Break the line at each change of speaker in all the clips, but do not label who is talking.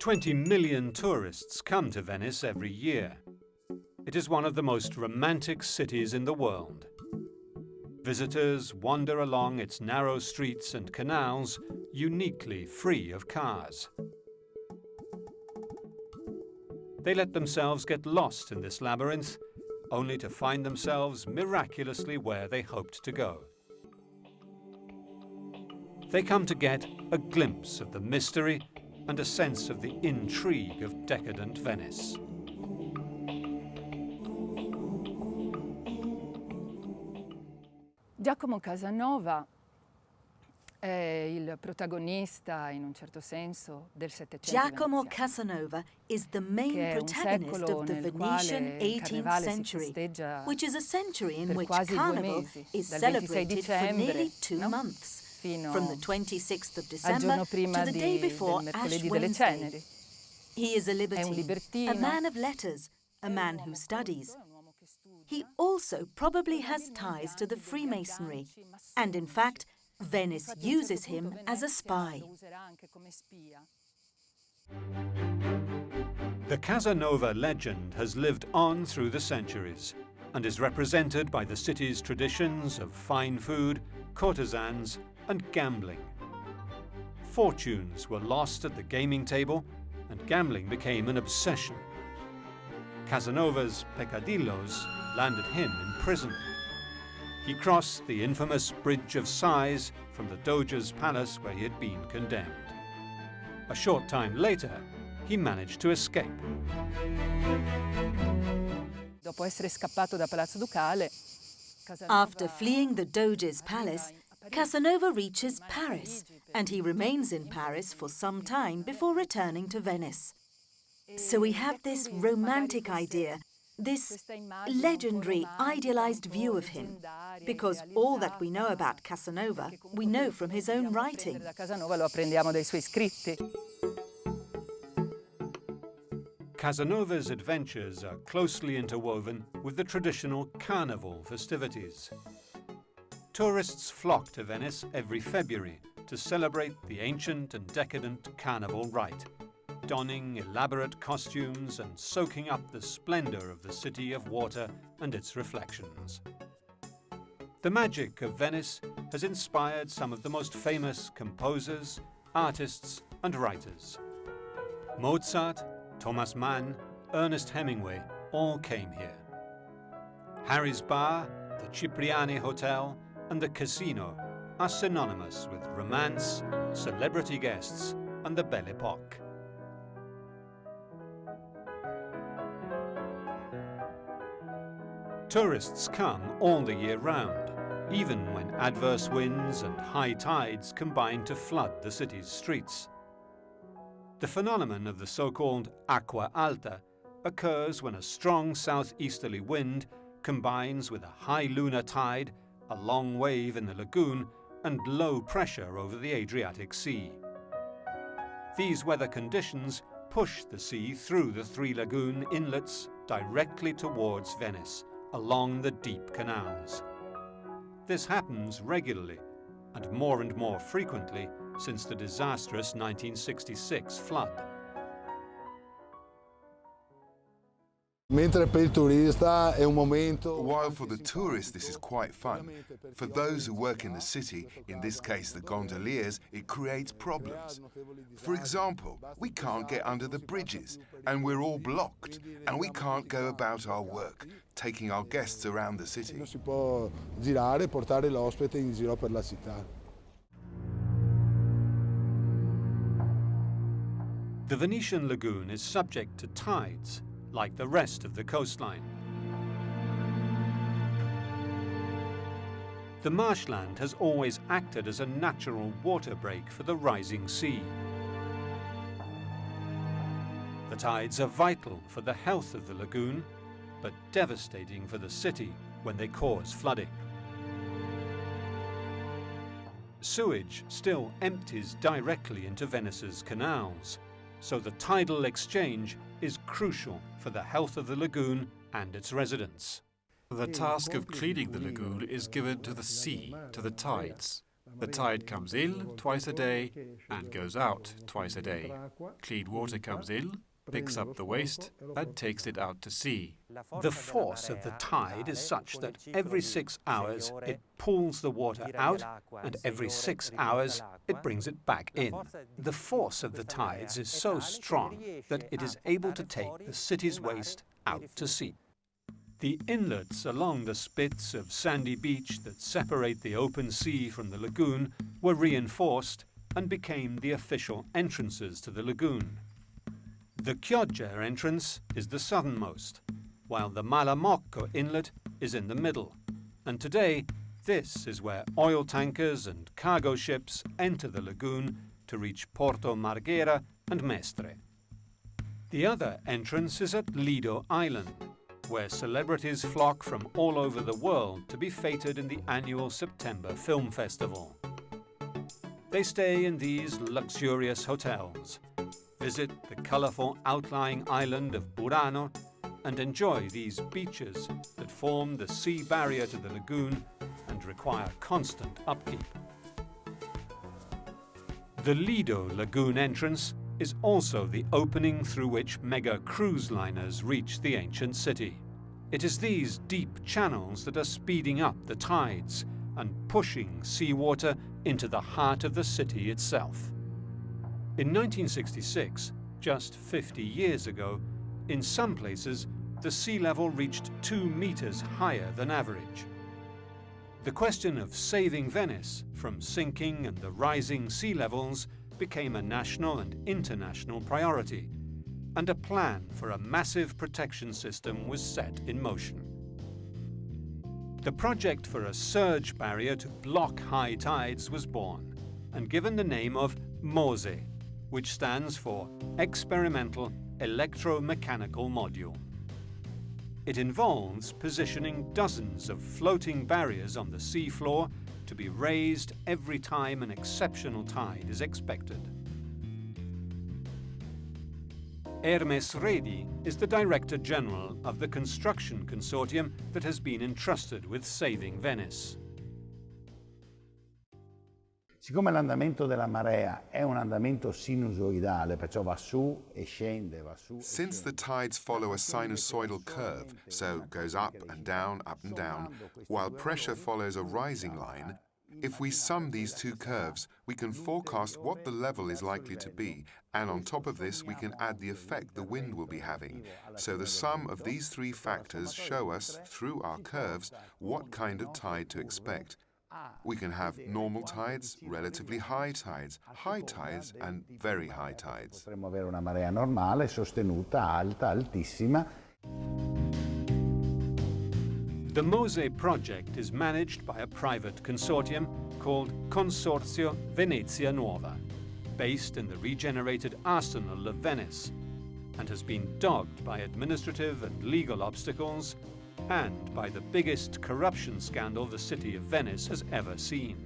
20 million tourists come to Venice every year. It is one of the most romantic cities in the world. Visitors wander along its narrow streets and canals, uniquely free of cars. They let themselves get lost in this labyrinth, only to find themselves miraculously where they hoped to go. They come to get a glimpse of the mystery and a sense of the intrigue of decadent Venice.
Giacomo Casanova è il protagonista, in un certo senso, del Settecento
Giacomo
veneziano,
Casanova is the main
che è un
protagonist
secolo
of the
nel
Venetian
quale il
18th
carnevale si
century,
festeggia
which is a century in
per
which
quasi 2
Carnival
mesi,
is
dal 26
celebrated for
dicembre,
nearly 2
no?
months,
Fino
from the 26th of
al
December
giorno
to
prima
the day
del
before Ash
mercoledì delle
Wednesday.
ceneri.
He is a
È un
libertine, a
libertino,
man of letters, a man who studies. He also probably has ties to the Freemasonry, and in fact, Venice uses him as a spy.
The Casanova legend has lived on through the centuries and is represented by the city's traditions of fine food, courtesans, and gambling. Fortunes were lost at the gaming table, and gambling became an obsession. Casanova's peccadillos landed him in prison. He crossed the infamous Bridge of Sighs from the Doge's palace where he had been condemned. A short time later, he managed to escape.
Dopo essere scappato da Palazzo Ducale,
After fleeing the Doge's palace, Casanova reaches Paris, and he remains in Paris for some time before returning to Venice. So we have this romantic idea, this legendary, idealized view of him, because all that we know about Casanova, we know from his own writing.
Da Casanova lo apprendiamo dai suoi scritti.
Casanova's adventures are closely interwoven with the traditional carnival festivities. Tourists flock to Venice every February to celebrate the ancient and decadent carnival rite, donning elaborate costumes and soaking up the splendor of the city of water and its reflections. The magic of Venice has inspired some of the most famous composers, artists, and writers. Mozart, Thomas Mann, Ernest Hemingway all came here. Harry's Bar, the Cipriani Hotel, and the Casino are synonymous with romance, celebrity guests, and the Belle Époque. Tourists come all the year round, even when adverse winds and high tides combine to flood the city's streets. The phenomenon of the so-called acqua alta occurs when a strong southeasterly wind combines with a high lunar tide, a long wave in the lagoon, and low pressure over the Adriatic Sea. These weather conditions push the sea through the 3 lagoon inlets directly towards Venice, along the deep canals. This happens regularly, and more frequently since the disastrous 1966 flood.
While for the tourist this is quite fun, for those who work in the city, in this case the gondoliers, it creates problems. For example, we can't get under the bridges, and we're all blocked, and we can't go about our work, taking our guests around the city.
The Venetian lagoon is subject to tides, like the rest of the coastline. The marshland has always acted as a natural water break for the rising sea. The tides are vital for the health of the lagoon, but devastating for the city when they cause flooding. Sewage still empties directly into Venice's canals, so the tidal exchange is crucial for the health of the lagoon and its residents.
The task of cleaning the lagoon is given to the sea, to the tides.
The tide comes in twice a day and goes out twice a day. Clean water comes in, picks up the waste and takes it out to sea. The force of the tide is such that every 6 hours it pulls the water out, and every 6 hours it brings it back in. The force of the tides is so strong that it is able to take the city's waste out to sea. The inlets along the spits of sandy beach that separate the open sea from the lagoon were reinforced and became the official entrances to the lagoon. The Chioggia entrance is the southernmost, while the Malamocco inlet is in the middle, and today this is where oil tankers and cargo ships enter the lagoon to reach Porto Marghera and Mestre. The other entrance is at Lido Island, where celebrities flock from all over the world to be feted in the annual September Film Festival. They stay in these luxurious hotels, visit the colourful outlying island of Burano, and enjoy these beaches that form the sea barrier to the lagoon and require constant upkeep. The Lido Lagoon entrance is also the opening through which mega cruise liners reach the ancient city. It is these deep channels that are speeding up the tides and pushing seawater into the heart of the city itself. In 1966, just 50 years ago, in some places the sea level reached 2 meters higher than average. The question of saving Venice from sinking and the rising sea levels became a national and international priority, and a plan for a massive protection system was set in motion. The project for a surge barrier to block high tides was born and given the name of Mose, which stands for Experimental Electromechanical Module. It involves positioning dozens of floating barriers on the seafloor to be raised every time an exceptional tide is expected. Hermes Redi is the Director General of the construction consortium that has been entrusted with saving Venice.
Siccome l'andamento della marea è un andamento sinusoidale, perciò va su e scende, va su e
Since
scende.
the tides follow a sinusoidal curve, so goes up and down, while pressure follows a rising line, if we sum these two curves, we can forecast what the level is likely to be, and on top of this we can add the effect the wind will be having. So the sum of these three factors show us, through our curves, what kind of tide to expect. We can have normal tides, relatively high tides, and very high tides.
Potremmo avere una marea normale, sostenuta, alta, altissima.
The Mose project is managed by a private consortium called Consorzio Venezia Nuova, based in the regenerated arsenal of Venice, and has been dogged by administrative and legal obstacles and by the biggest corruption scandal the city of Venice has ever seen.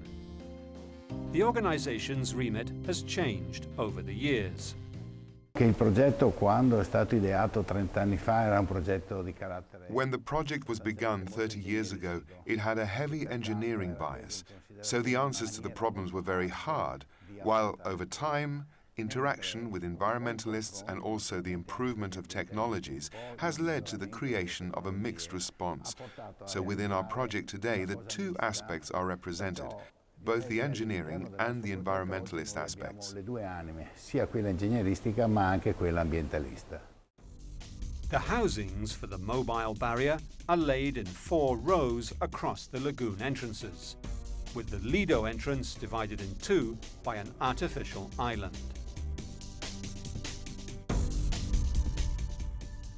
The organization's remit has changed over the years.
Che il progetto, quando è stato ideato 30 anni fa, era un progetto di carattere...
When the project was begun 30 years ago, it had a heavy engineering bias, so the answers to the problems were very hard, while over time, interaction with environmentalists and also the improvement of technologies has led to the creation of a mixed response. So within our project today, the two aspects are represented, both the engineering and the environmentalist aspects.
Le due anime, sia quella ingegneristica ma anche quella ambientalista.
The housings for the mobile barrier are laid in 4 rows across the lagoon entrances, with the Lido entrance divided in 2 by an artificial island.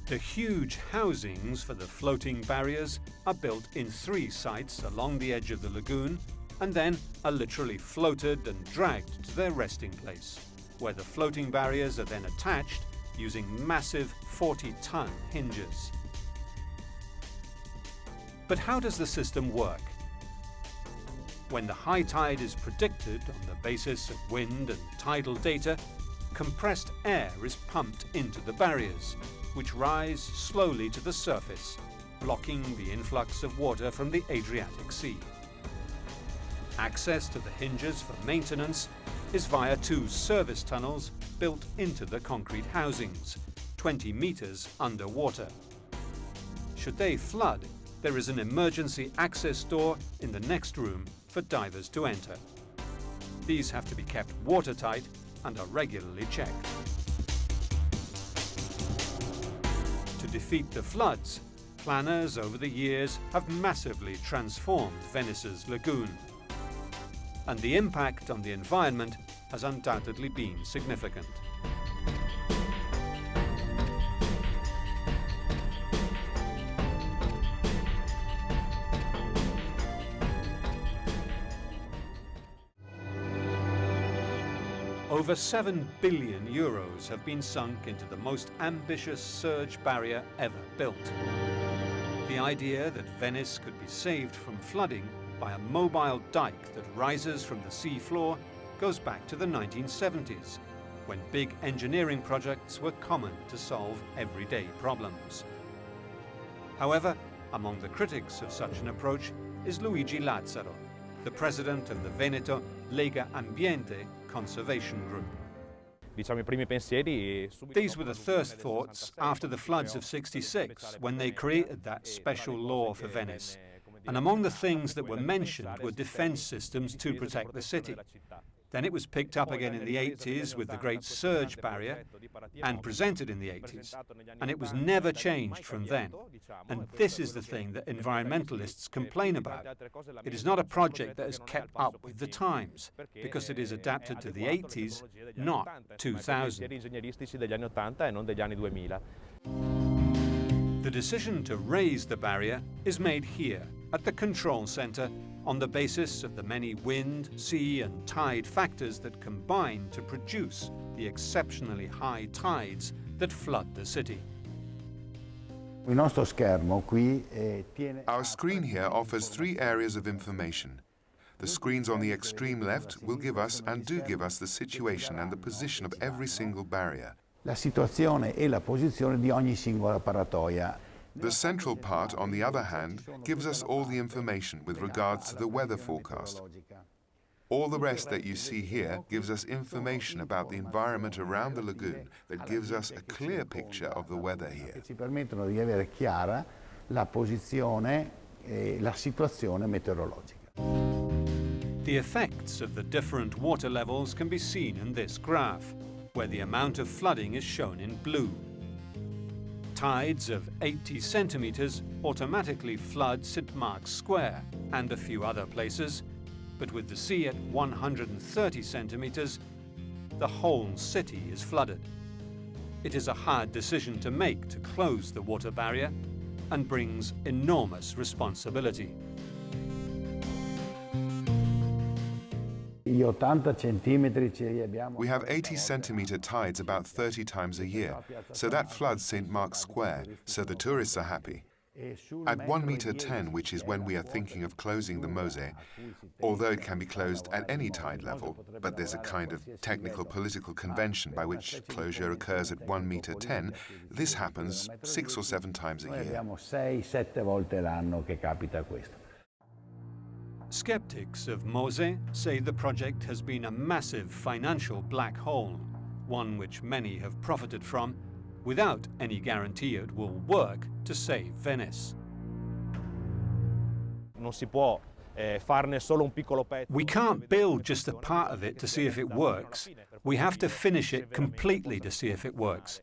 The huge housings for the floating barriers are built in 3 sites along the edge of the lagoon and then are literally floated and dragged to their resting place, where the floating barriers are then attached using massive 40-ton hinges. But how does the system work? When the high tide is predicted on the basis of wind and tidal data, compressed air is pumped into the barriers, which rise slowly to the surface, blocking the influx of water from the Adriatic Sea. Access to the hinges for maintenance is via 2 service tunnels built into the concrete housings, 20 meters underwater. Should they flood, there is an emergency access door in the next room for divers to enter. These have to be kept watertight and are regularly checked. To defeat the floods, planners over the years have massively transformed Venice's lagoon. And the impact on the environment has undoubtedly been significant. Over 7 billion euros have been sunk into the most ambitious surge barrier ever built. The idea that Venice could be saved from flooding by a mobile dike that rises from the sea floor goes back to the 1970s, when big engineering projects were common to solve everyday problems. However, among the critics of such an approach is Luigi Lazzaro, the president of the Veneto Lega Ambiente Conservation Group. These were the first thoughts after the floods of '66, when they created that special law for Venice. And among the things that were mentioned were defense systems to protect the city. Then it was picked up again in the 80s with the Great Surge Barrier and presented in the 80s. And it was never changed from then. And this is the thing that environmentalists complain about. It is not a project that has kept up with the times, because it is adapted to the 80s, not 2000. The decision to raise the barrier is made here, at the control centre, on the basis of the many wind, sea and tide factors that combine to produce the exceptionally high tides that flood the city.
Our screen here offers 3 areas of information. The screens on the extreme left will give us and do give us the situation and the position of every single barrier.
La situazione e la posizione di ogni singola paratoia.
The central part, on the other hand, gives us all the information with regards to the weather forecast. All the rest that you see here gives us information about the environment around the lagoon that gives us a clear picture of the weather here.
Ci permettono di avere chiara la posizione e la situazione meteorologica.
The effects of the different water levels can be seen in this graph, where the amount of flooding is shown in blue. Tides of 80 centimetres automatically flood St. Mark's Square and a few other places, but with the sea at 130 centimetres, the whole city is flooded. It is a hard decision to make to close the water barrier and brings enormous responsibility.
We
have 80 centimetre tides about 30 times a year, so that floods St. Mark's Square, so the tourists are happy. At 1 meter 10, which is when we are thinking of closing the Mose, although it can be closed at any tide level, but there's a kind of technical political convention by which closure occurs at 1 meter 10, this happens 6 or 7 times a year.
Skeptics of Mose say the project has been a massive financial black hole, one which many have profited from, without any guarantee it will work to save Venice. We can't build just a part of it to see if it works. We have to finish it completely to see if it works.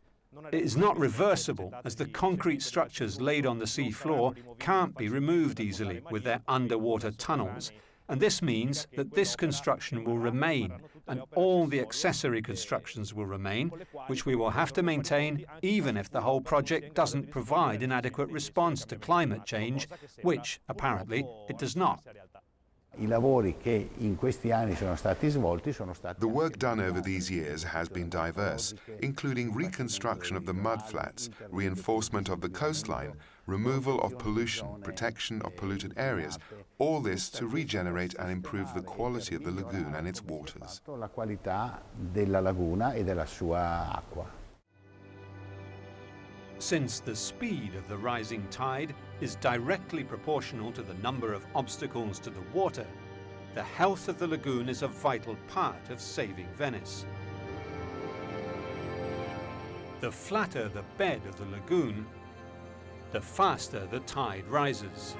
It is not reversible, as the concrete structures laid on the sea floor can't be removed easily with their underwater tunnels. And this means that this construction will remain, and all the accessory constructions will remain, which we will have to maintain even if the whole project doesn't provide an adequate response to climate change, which, apparently, it does not.
The
work done over these years has been diverse, including reconstruction of the mudflats, reinforcement of the coastline, removal of pollution, protection of polluted areas, all this to regenerate and improve the quality of the lagoon and its waters.
Since the speed of the rising tide is directly proportional to the number of obstacles to the water, the health of the lagoon is a vital part of saving Venice. The flatter the bed of the lagoon, the faster the tide rises.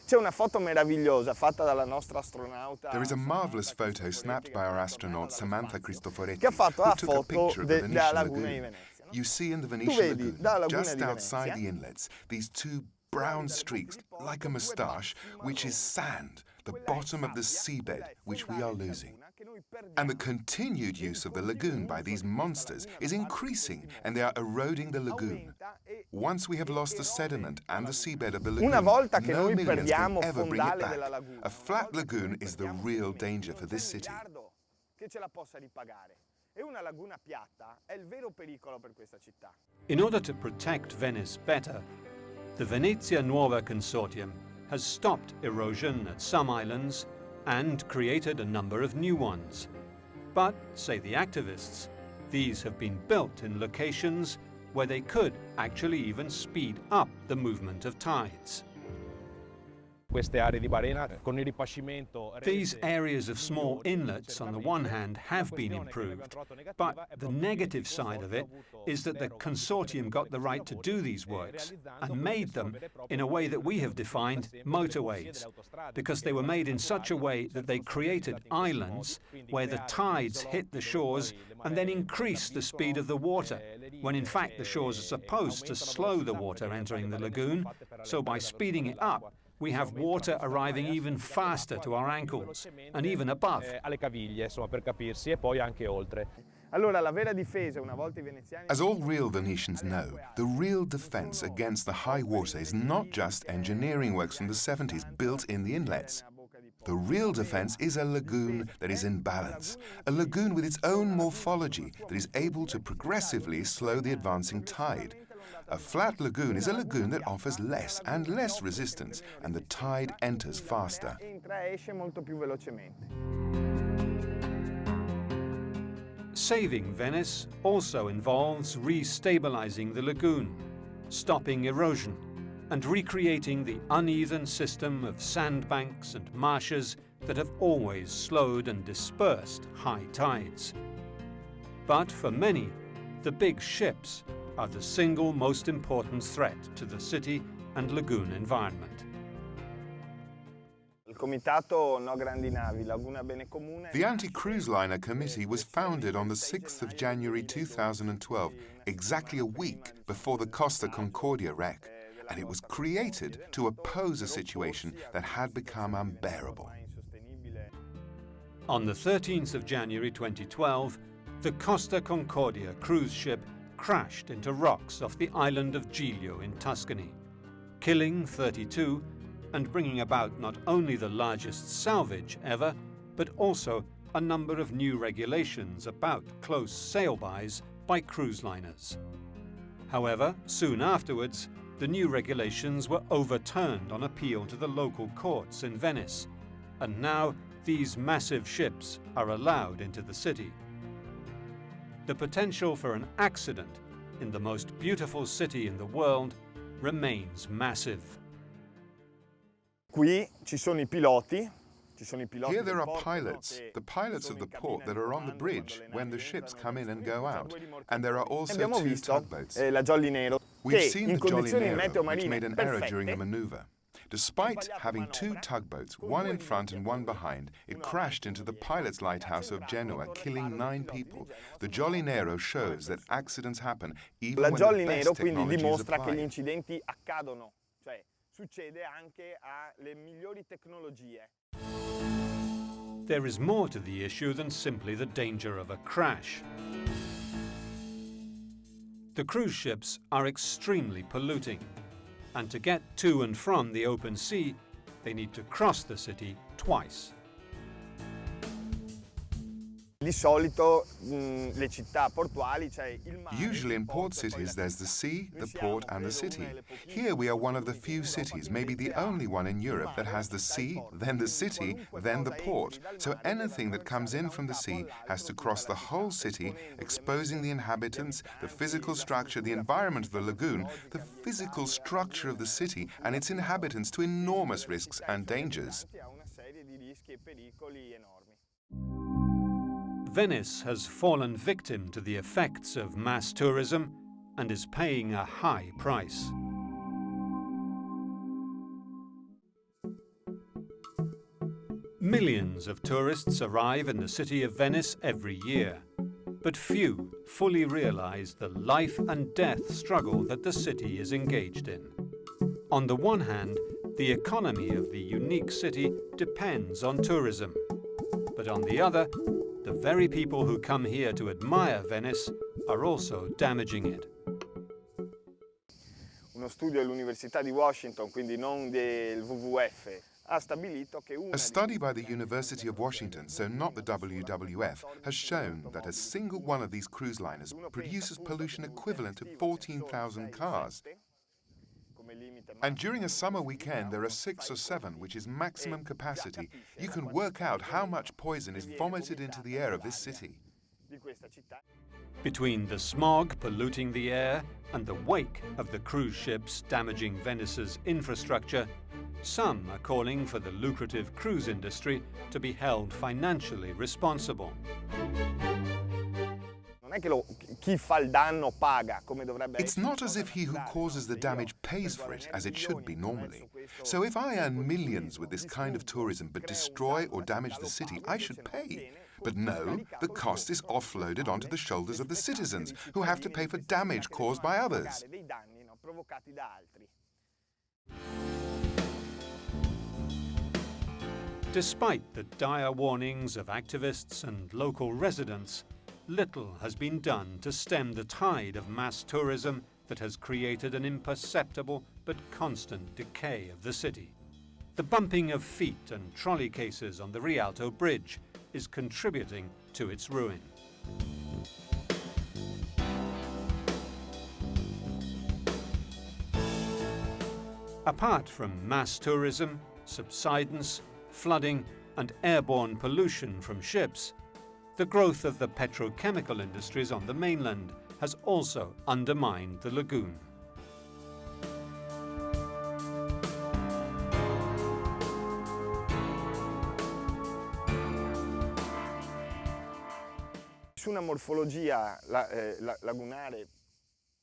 C'è una foto meravigliosa fatta dalla nostra astronauta.
There is a marvelous photo snapped by our astronaut Samantha Cristoforetti,
che ha fatto
who
la
took a
foto
picture of the
della
Venetian
laguna di
lagoon.
Venezia. No?
You see in the
Tu
Venetian
vedi
lagoon,
dalla laguna
just
di
outside
Venezia,
the inlets, these two brown streaks, like a moustache, which is sand, the bottom of the seabed, which we are losing. And the continued use of the lagoon by these monsters is increasing, and they are eroding the lagoon. Once we have lost the sediment and the seabed of the lagoon,
Una volta che
no
noi
millions can
perdiamo
ever bring it
fondale
back.
della laguna,
A flat lagoon is the real danger for this city.
che ce la possa ripagare. E una laguna piatta è il vero pericolo per questa città.
In order to protect Venice better, the Venezia Nuova Consortium has stopped erosion at some islands and created a number of new ones. But, say the activists, these have been built in locations where they could actually even speed up the movement of tides. These areas of small inlets, on the one hand, have been improved, but the negative side of it is that the consortium got the right to do these works and made them in a way that we have defined motorways, because they were made in such a way that they created islands where the tides hit the shores and then increase the speed of the water, when in fact the shores are supposed to slow the water entering the lagoon, so by speeding it up, we have water arriving even faster to our ankles, and even above.
Allora, la vera difesa, una volta I veneziani...
As all real Venetians know, the real defense against the high water is not just engineering works from the 70s built in the inlets. The real defense is a lagoon that is in balance, a lagoon with its own morphology that is able to progressively slow the advancing tide. A flat lagoon is a lagoon that offers less and less resistance, and the tide enters faster.
Entra e esce molto più velocemente.
Saving Venice also involves re-stabilizing the lagoon, stopping erosion, and recreating the uneven system of sandbanks and marshes that have always slowed and dispersed high tides. But for many, the big ships are the single most important threat to the city and lagoon environment.
Il comitato No Grandi Navi, Laguna Bene Comune...
The Anti-Cruise Liner Committee was founded on the 6th of January 2012, exactly a week before the Costa Concordia wreck, and it was created to oppose a situation that had become unbearable.
On the 13th of January 2012, the Costa Concordia cruise ship crashed into rocks off the island of Giglio in Tuscany, killing 32 and bringing about not only the largest salvage ever, but also a number of new regulations about close sail-bys by cruise liners. However, soon afterwards, the new regulations were overturned on appeal to the local courts in Venice, and now these massive ships are allowed into the city. The potential for an accident in the most beautiful city in the world remains massive.
Qui ci sono I piloti.
Here there are pilots, the pilots of the port that are on the bridge when the ships come in and go out. And there are also
Abbiamo
two
visto
tugboats.
la Jolly Nero,
We've
che
seen
in
the Jolly
condizioni
Nero,
meteo
which
marine
made an error during a
perfette,
maneuver. Despite having two tugboats, one in front and one behind, it crashed into the pilot's lighthouse of Genoa, killing 9 people. The Jolly Nero shows that accidents happen even
la
when
Jolly
the
Nero
best
quindi
technology is
dimostra che gli
applied.
incidenti accadono, cioè succede anche alle migliori tecnologie.
There is more to the issue than simply the danger of a crash. The cruise ships are extremely polluting, and to get to and from the open sea, they need to cross the city twice.
Di solito le città portuali, c'è il mare.
Usually in port cities there's the sea, the port and the city. Here we are one of the few cities, maybe the only one in Europe, that has the sea, then the city, then the port. So anything that comes in from the sea has to cross the whole city, exposing the inhabitants, the physical structure, the environment of the lagoon, the physical structure of the city and its inhabitants to enormous risks and dangers.
Venice has fallen victim to the effects of mass tourism and is paying a high price. Millions of tourists arrive in the city of Venice every year, but few fully realize the life and death struggle that the city is engaged in. On the one hand, the economy of the unique city depends on tourism, but on the other, the very people who come here to admire Venice are also damaging it.
Uno studio dell'Università di Washington, quindi non del WWF, ha stabilito che
A study by the University of Washington, so not the WWF, has shown that a single one of these cruise liners produces pollution equivalent to 14,000 cars. And during a summer weekend, there are 6 or 7, which is maximum capacity. You can work out how much poison is vomited into the air of this city.
Between the smog polluting the air and the wake of the cruise ships damaging Venice's infrastructure, some are calling for the lucrative cruise industry to be held financially responsible.
It's not as if he who causes the damage pays for it, as it should be normally. So if I earn millions with this kind of tourism but destroy or damage the city, I should pay. But no, the cost is offloaded onto the shoulders of the citizens, who have to pay for damage caused by others.
Despite the dire warnings of activists and local residents, little has been done to stem the tide of mass tourism that has created an imperceptible but constant decay of the city. The bumping of feet and trolley cases on the Rialto Bridge is contributing to its ruin. Apart from mass tourism, subsidence, flooding and airborne pollution from ships, the growth of the petrochemical industries on the mainland has also undermined the lagoon.
Una morfologia lagunare.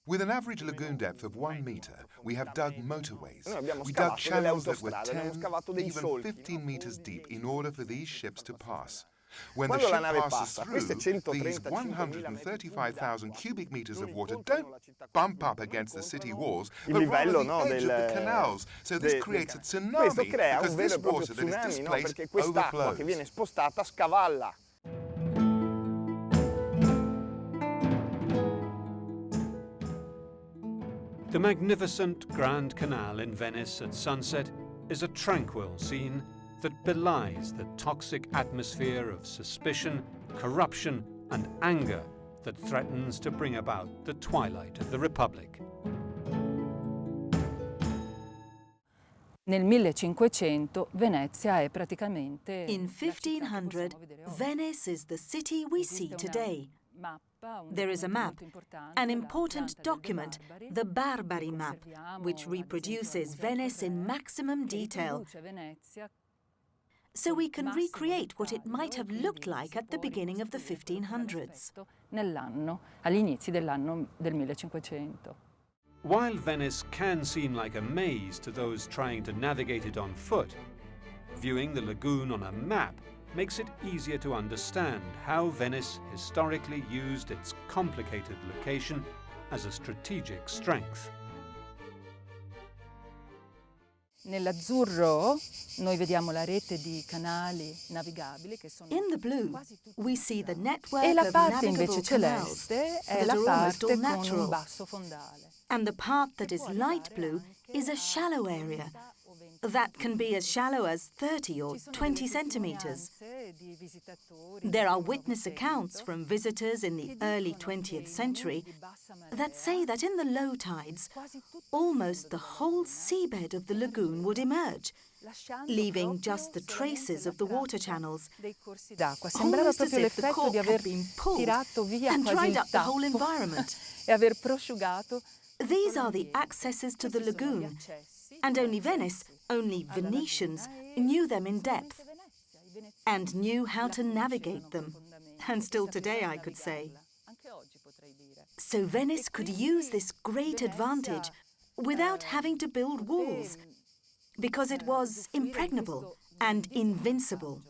With an average lagoon depth of 1 meter, we have dug motorways. We dug channels that were 10, even 15 meters deep in order for these ships to pass. When the ship passes through, these 135,000 cubic meters of water don't bump up against the city walls, but rather the edge of the canals. So this creates a tsunami because this water that is displaced overflows.
Che viene spostata scavalla.
The magnificent Grand Canal in Venice at sunset is a tranquil scene that belies the toxic atmosphere of suspicion, corruption and anger that threatens to bring about the twilight of the Republic.
Nel 1500 Venezia è praticamente
In 1500, Venice is the city we see today. There is a map, an important document, the Barbari map, which reproduces Venice in maximum detail, so we can recreate what it might have looked like at the beginning of the 1500s.
Agli inizi dell'anno del 1500.
While Venice can seem like a maze to those trying to navigate it on foot, viewing the lagoon on a map makes it easier to understand how Venice historically used its complicated location as a strategic strength.
Nell'azzurro noi vediamo la rete di canali navigabili che sono
In the blue, we see the network
e la
of
parte
navigable
invece
canals
celeste è
that
la
are almost
parte
all
con un
natural.
basso fondale.
And the part that is light blue is a shallow area, that can be as shallow as 30 or 20 centimetres. There are witness accounts from visitors in the early 20th century that say that in the low tides, almost the whole seabed of the lagoon would emerge, leaving just the traces of the water channels, almost as if the cork had been pulled and dried up the whole environment. These are the accesses to the lagoon, and only Venice, only Venetians, knew them in depth and knew how to navigate them, and still today I could say. So Venice could use this great advantage without having to build walls, because it was impregnable and invincible.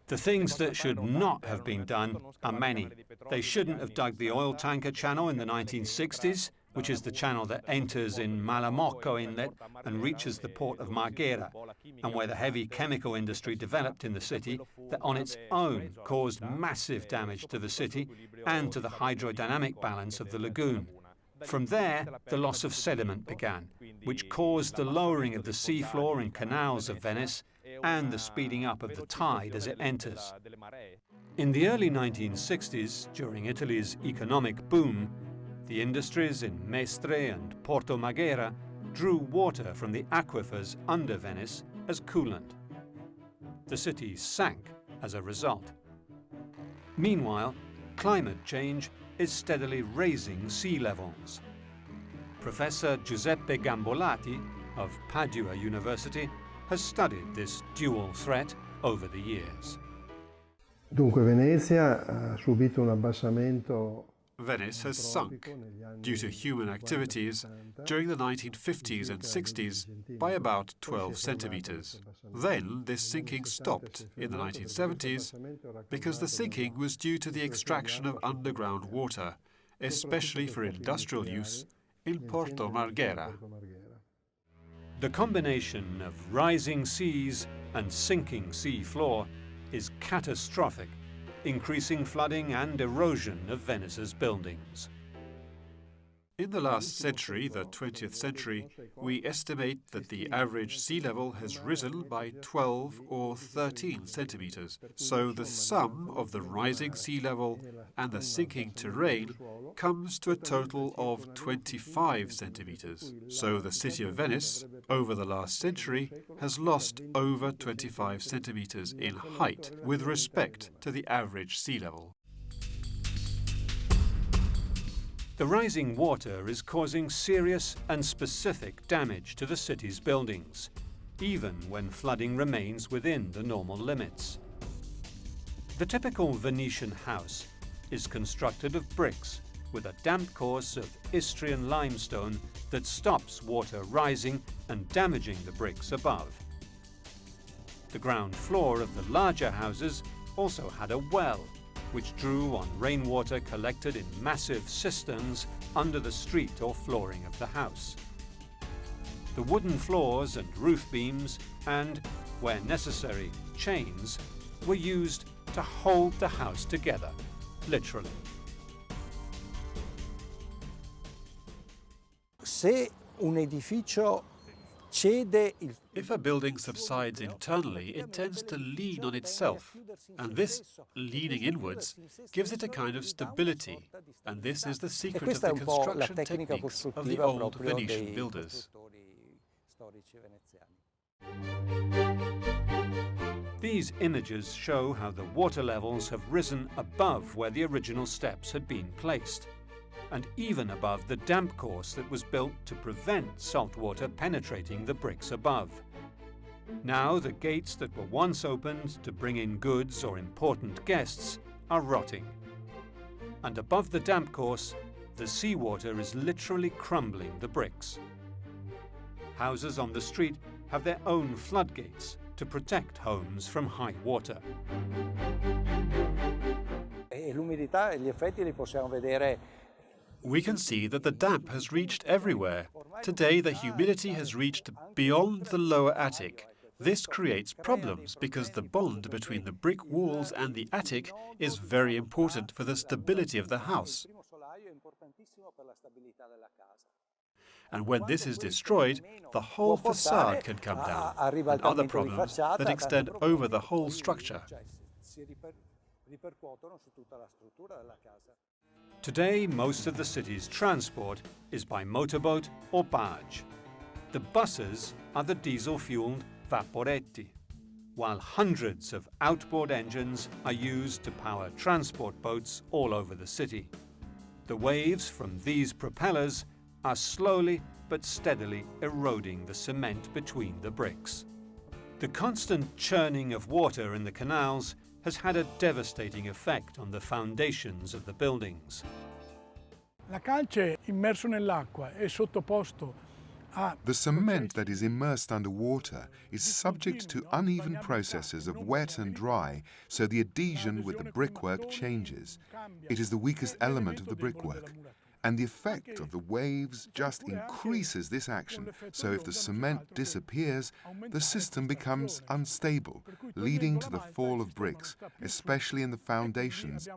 The things that should not have been done are many. They shouldn't have dug the oil tanker channel in the 1960s, which is the channel that enters in Malamocco Inlet and reaches the port of Marghera, and where the heavy chemical industry developed in the city that on its own caused massive damage to the city and to the hydrodynamic balance of the lagoon. From there, the loss of sediment began, which caused the lowering of the seafloor and canals of Venice and the speeding up of the tide as it enters. In the early 1960s, during Italy's economic boom, the industries in Mestre and Porto Marghera drew water from the aquifers under Venice as coolant. The city sank as a result. Meanwhile, climate change is steadily raising sea levels. Professor Giuseppe Gambolati of Padua University has studied this dual threat over the years.
Dunque Venezia ha subito un abbassamento.
Venice has sunk due to human activities during the 1950s and 60s by about 12 centimetres. Then this sinking stopped in the 1970s because the sinking was due to the extraction of underground water, especially for industrial use in Porto Marghera.
The combination of rising seas and sinking sea floor is catastrophic, increasing flooding and erosion of Venice's buildings.
In the last century, the 20th century, we estimate that the average sea level has risen by 12 or 13 centimetres. So the sum of the rising sea level and the sinking terrain comes to a total of 25 centimetres. So the city of Venice, over the last century, has lost over 25 centimetres in height with respect to the average sea level.
The rising water is causing serious and specific damage to the city's buildings, even when flooding remains within the normal limits. The typical Venetian house is constructed of bricks with a damp course of Istrian limestone that stops water rising and damaging the bricks above. The ground floor of the larger houses also had a well, which drew on rainwater collected in massive cisterns under the street or flooring of the house. The wooden floors and roof beams and, where necessary, chains were used to hold the house together, literally.
If a building subsides internally, it tends to lean on itself, and this leaning inwards gives it a kind of stability, and this is the secret of the construction techniques of the old Venetian builders.
These images show how the water levels have risen above where the original steps had been placed, and even above the damp course that was built to prevent salt water penetrating the bricks above. Now the gates that were once opened to bring in goods or important guests are rotting. And above the damp course, the seawater is literally crumbling the bricks. Houses on the street have their own floodgates to protect homes from high water.
We can see that the damp has reached everywhere. Today the humidity has reached beyond the lower attic. This creates problems because the bond between the brick walls and the attic is very important for the stability of the house. And when this is destroyed, the whole facade can come down, and other problems that extend over the whole structure.
Today, most of the city's transport is by motorboat or barge. The buses are the diesel-fueled vaporetti, while hundreds of outboard engines are used to power transport boats all over the city. The waves from these propellers are slowly but steadily eroding the cement between the bricks. The constant churning of water in the canals has had a devastating effect on the foundations of the buildings.
La calce immerso nell'acqua è sottoposto a
The cement that is immersed underwater is subject to uneven processes of wet and dry, so the adhesion with the brickwork changes. It is the weakest element of the brickwork. And the effect of the waves just increases this action, so if the cement disappears, the system becomes unstable, leading to the fall of bricks, especially in the foundations.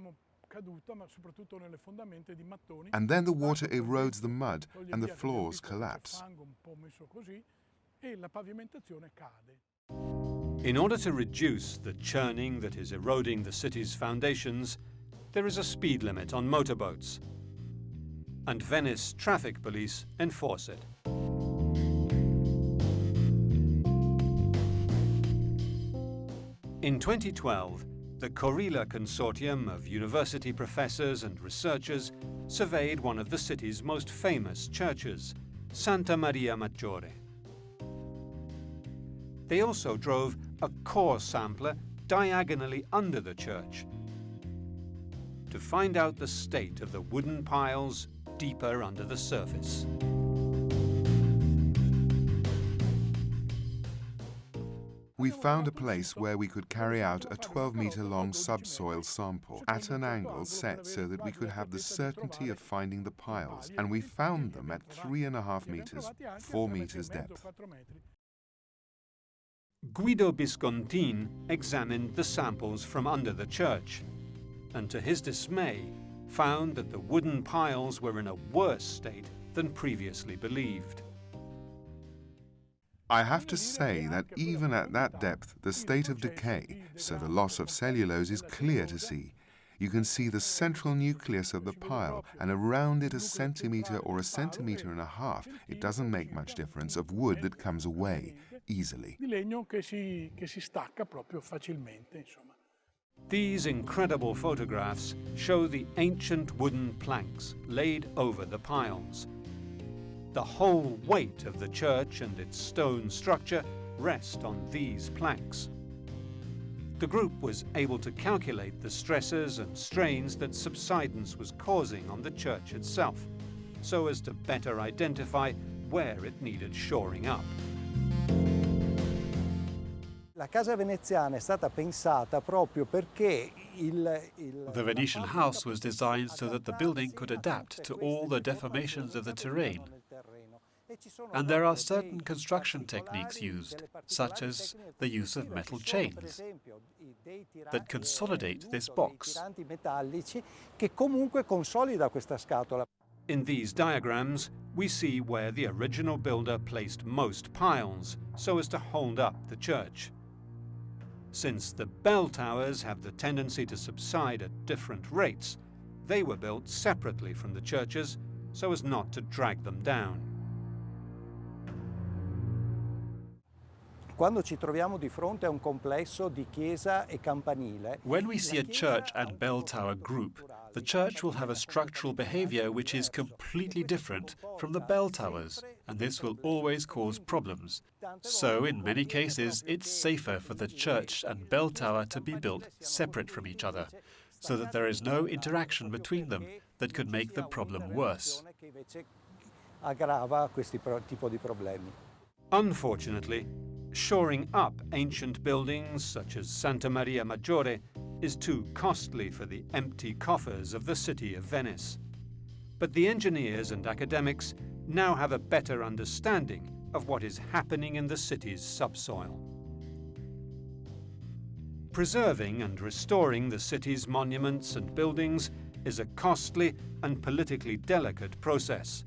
And then the water erodes the mud and the floors collapse.
In order to reduce the churning that is eroding the city's foundations, there is a speed limit on motorboats, and Venice traffic police enforce it. In 2012, the Corilla Consortium of university professors and researchers surveyed one of the city's most famous churches, Santa Maria Maggiore. They also drove a core sampler diagonally under the church to find out the state of the wooden piles deeper under the surface.
We found a place where we could carry out a 12-meter-long subsoil sample at an angle set so that we could have the certainty of finding the piles, and we found them at 3.5 meters, 4 meters depth.
Guido Biscontin examined the samples from under the church, and to his dismay, found that the wooden piles were in a worse state than previously believed.
I have to say that even at that depth, the state of decay, so the loss of cellulose, is clear to see. You can see the central nucleus of the pile, and around it a centimeter or 1.5 centimeters, it doesn't make much difference, of wood that comes away easily.
These incredible photographs show the ancient wooden planks laid over the piles. The whole weight of the church and its stone structure rest on these planks. The group was able to calculate the stresses and strains that subsidence was causing on the church itself, so as to better identify where it needed shoring up.
La casa veneziana è stata pensata proprio perché
The Venetian house was designed so that the building could adapt to all the deformations of the terrain. And there are certain construction techniques used, such as the use of metal chains, that consolidate this box.
In these diagrams, we see where the original builder placed most piles so as to hold up the church. Since the bell towers have the tendency to subside at different rates, they were built separately from the churches so as not to drag them down.
Quando ci troviamo di fronte a un complesso di chiesa e campanile,
when we see a church and bell tower group, the church will have a structural behavior which is completely different from the bell towers, and this will always cause problems. So, in many cases, it's safer for the church and bell tower to be built separate from each other, so that there is no interaction between them that could make the problem worse.
Unfortunately, shoring up ancient buildings such as Santa Maria Maggiore is too costly for the empty coffers of the city of Venice. But the engineers and academics now have a better understanding of what is happening in the city's subsoil. Preserving and restoring the city's monuments and buildings is a costly and politically delicate process,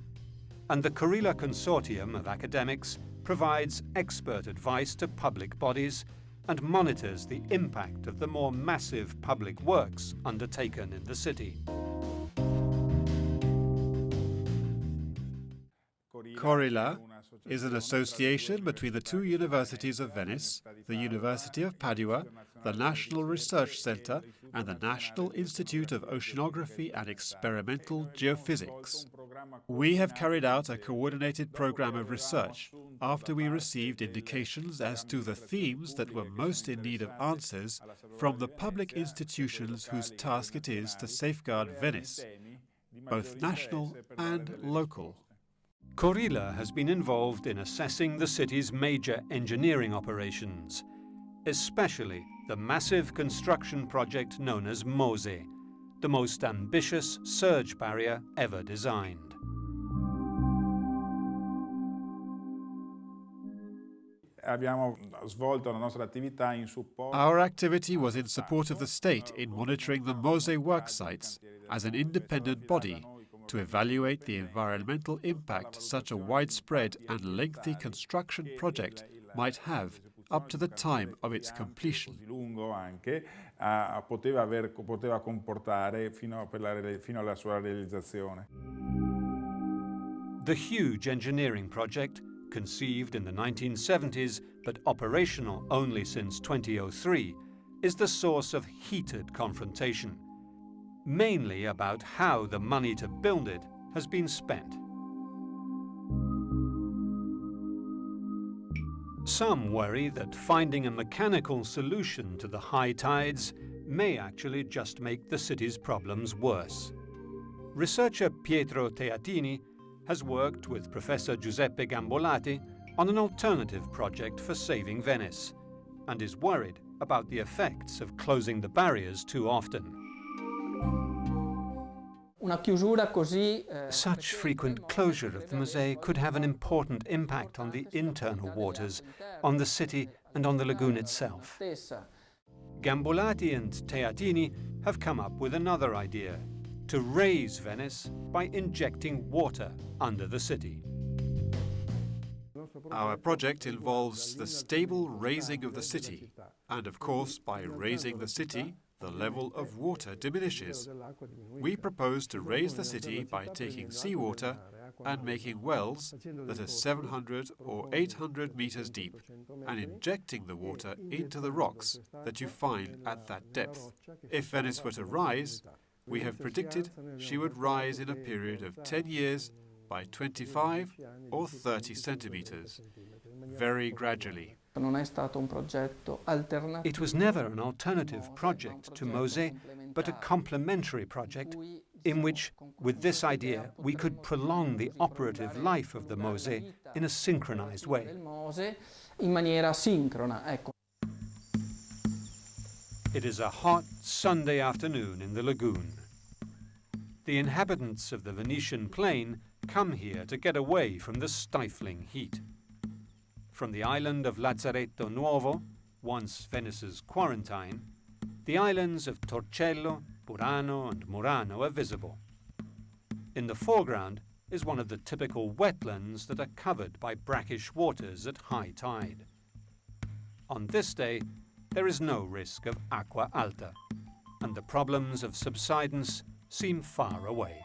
and the Corilla Consortium of academics provides expert advice to public bodies and monitors the impact of the more massive public works undertaken in the city.
Corilla is an association between the two universities of Venice, the University of Padua, the National Research Centre and the National Institute of Oceanography and Experimental Geophysics. We have carried out a coordinated program of research after we received indications as to the themes that were most in need of answers from the public institutions whose task it is to safeguard Venice, both national and local.
Corilla has been involved in assessing the city's major engineering operations, especially the massive construction project known as Mose, the most ambitious surge barrier ever designed.
Our activity was in support of the state in monitoring the Mose work sites as an independent body to evaluate the environmental impact such a widespread and lengthy construction project might have up to the time of its completion.
The huge engineering project, conceived in the 1970s but operational only since 2003, is the source of heated confrontation, mainly about how the money to build it has been spent. Some worry that finding a mechanical solution to the high tides may actually just make the city's problems worse. Researcher Pietro Teatini has worked with Professor Giuseppe Gambolati on an alternative project for saving Venice, and is worried about the effects of closing the barriers too often. Such frequent closure of the Mose could have an important impact on the internal waters, on the city and on the lagoon itself. Gambolati and Teatini have come up with another idea: to raise Venice by injecting water under the city.
Our project involves the stable raising of the city, and of course, by raising the city, the level of water diminishes. We propose to raise the city by taking seawater and making wells that are 700 or 800 meters deep and injecting the water into the rocks that you find at that depth. If Venice were to rise, we have predicted she would rise in a period of 10 years by 25 or 30 centimeters, very gradually.
It was never an alternative project to Mose, but a complementary project in which, with this idea, we could prolong the operative life of the Mose in a synchronized way. It is a hot Sunday afternoon in the lagoon. The inhabitants of the Venetian plain come here to get away from the stifling heat. From the island of Lazzaretto Nuovo, once Venice's quarantine, the islands of Torcello, Burano and Murano are visible. In the foreground is one of the typical wetlands that are covered by brackish waters at high tide. On this day, there is no risk of acqua alta, and the problems of subsidence seem far away.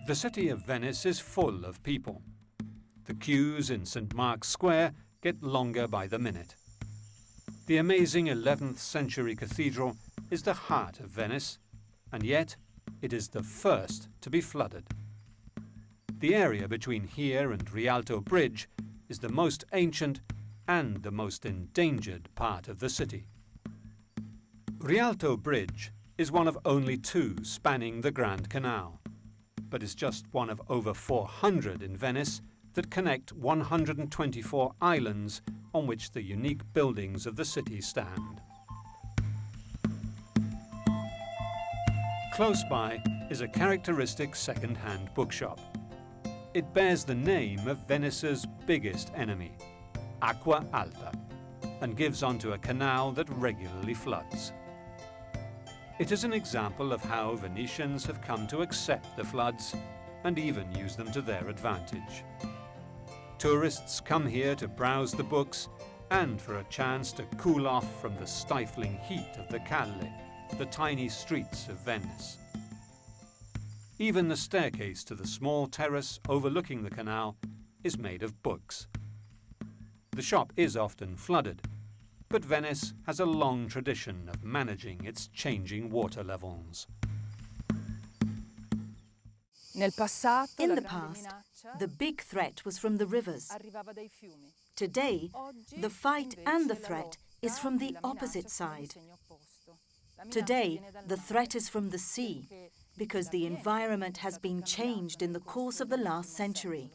The city of Venice is full of people. The queues in St. Mark's Square get longer by the minute. The amazing 11th century cathedral is the heart of Venice, and yet it is the first to be flooded. The area between here and Rialto Bridge is the most ancient and the most endangered part of the city. Rialto Bridge is one of only 2 spanning the Grand Canal, but is just one of over 400 in Venice that connect 124 islands on which the unique buildings of the city stand. Close by is a characteristic second-hand bookshop. It bears the name of Venice's biggest enemy, Acqua Alta, and gives onto a canal that regularly floods. It is an example of how Venetians have come to accept the floods and even use them to their advantage. Tourists come here to browse the books and for a chance to cool off from the stifling heat of the Calle, the tiny streets of Venice. Even the staircase to the small terrace overlooking the canal is made of books. The shop is often flooded, but Venice has a long tradition of managing its changing water levels.
In the past, the big threat was from the rivers. Today, the fight and the threat is from the opposite side. Today, the threat is from the sea, because the environment has been changed in the course of the last century.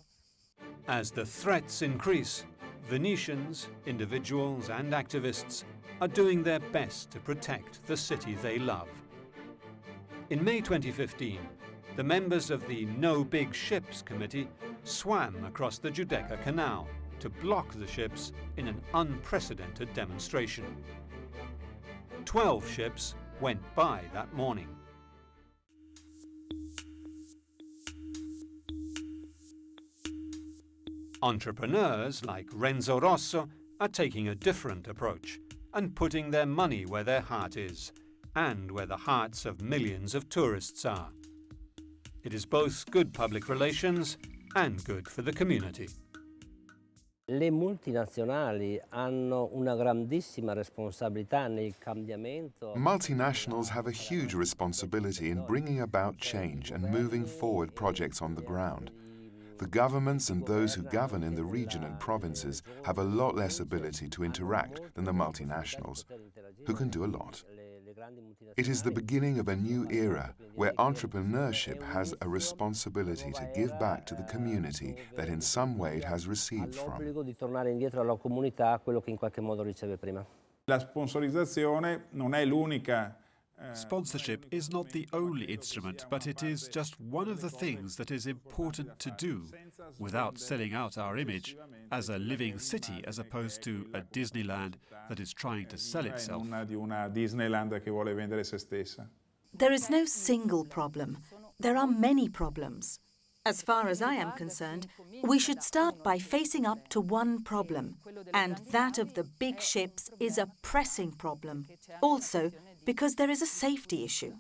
As the threats increase, Venetians, individuals and activists are doing their best to protect the city they love. In May 2015, the members of the No Big Ships Committee swam across the Giudecca Canal to block the ships in an unprecedented demonstration. 12 ships went by that morning. Entrepreneurs like Renzo Rosso are taking a different approach and putting their money where their heart is and where the hearts of millions of tourists are. It is both good public relations and good for the community.
Le multinazionali hanno una grandissima responsabilità nel cambiamento.
Multinationals have a huge responsibility in bringing about change and moving forward projects on the ground. The governments and those who govern in the region and provinces have a lot less ability to interact than the multinationals, who can do a lot. It is the beginning of a new era where entrepreneurship has a responsibility to give back to the community that in some way it has received from.
La sponsorizzazione non è l'unica.
Sponsorship is not the only instrument, but it is just one of the things that is important to do without selling out our image as a living city as opposed to a Disneyland that is trying to sell itself.
Di una Disneyland che vuole vendere se stessa.
There is no single problem. There are many problems. As far as I am concerned, we should start by facing up to one problem, and that of the big ships is a pressing problem. Also, because there is a safety issue.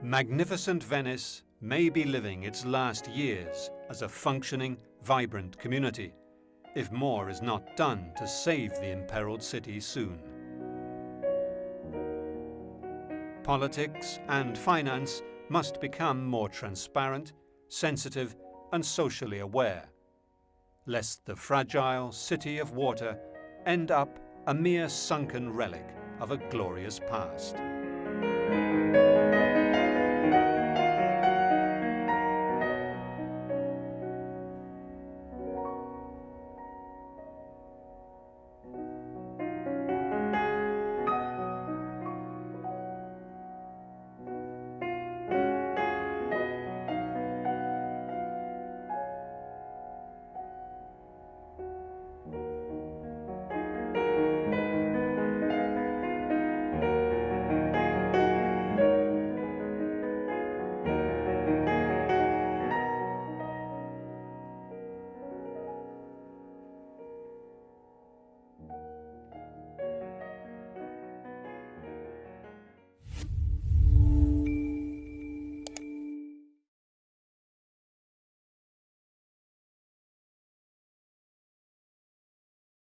Magnificent Venice may be living its last years as a functioning, vibrant community, if more is not done to save the imperiled city soon. Politics and finance must become more transparent, sensitive, and socially aware, lest the fragile city of water end up a mere sunken relic of a glorious past.